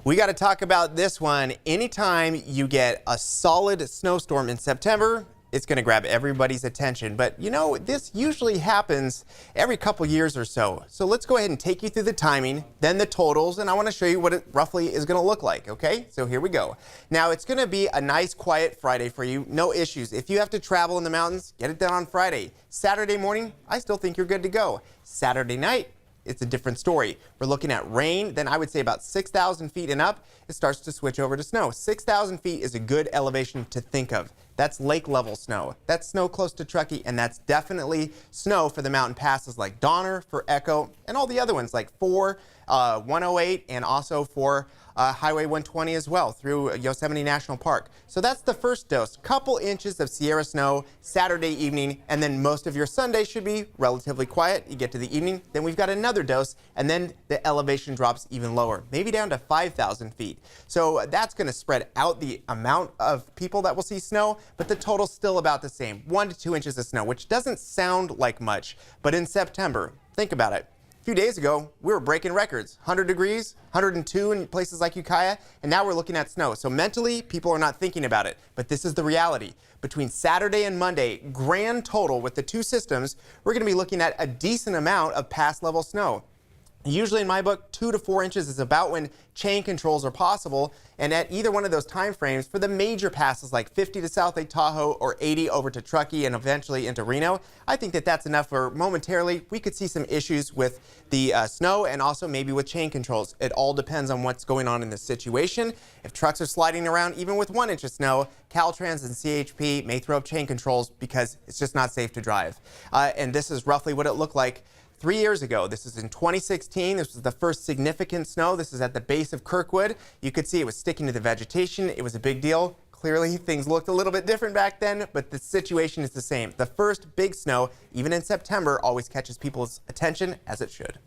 We got to talk about this one. Anytime you get a solid snowstorm in September, it's going to grab everybody's attention. But you know, this usually happens every couple years or so. So let's go ahead and take you through the timing, then the totals, and I want to show you what it roughly is going to look like, okay? So here we go. Now, it's going to be a nice, quiet Friday for you. No issues. If you have to travel in the mountains, get it done on Friday. Saturday morning, I still think you're good to go. Saturday night, it's a different story. We're looking at rain, then I would say about 6,000 feet and up, it starts to switch over to snow. 6,000 feet is a good elevation to think of. That's lake level snow. That's snow close to Truckee, and that's definitely snow for the mountain passes like Donner, for Echo, and all the other ones like 108 and also for Highway 120 as well through Yosemite National Park. So that's the first dose. Couple inches of Sierra snow Saturday evening, and then most of your Sunday should be relatively quiet. You get to the evening, then we've got another dose, and then the elevation drops even lower, maybe down to 5,000 feet. So that's going to spread out the amount of people that will see snow, but the total's still about the same, 1 to 2 inches of snow, which doesn't sound like much, but in September, think about it. A few days ago, we were breaking records, 100 degrees, 102 in places like Ukiah, and now we're looking at snow. So mentally, people are not thinking about it, but this is the reality. Between Saturday and Monday, grand total with the two systems, we're going to be looking at a decent amount of pass level snow. Usually in my book, 2 to 4 inches is about when chain controls are possible, and at either one of those time frames, for the major passes like 50 to South Lake Tahoe or 80 over to Truckee and eventually into Reno, I think that that's enough for momentarily. We could see some issues with the snow and also maybe with chain controls. It all depends on what's going on in this situation. If trucks are sliding around even with 1 inch of snow, Caltrans and CHP may throw up chain controls because it's just not safe to drive. And this is roughly what it looked like 3 years ago. This is in 2016. This was the first significant snow. This is at the base of Kirkwood. You could see it was sticking to the vegetation. It was a big deal. Clearly, things looked a little bit different back then, but the situation is the same. The first big snow, even in September, always catches people's attention, as it should.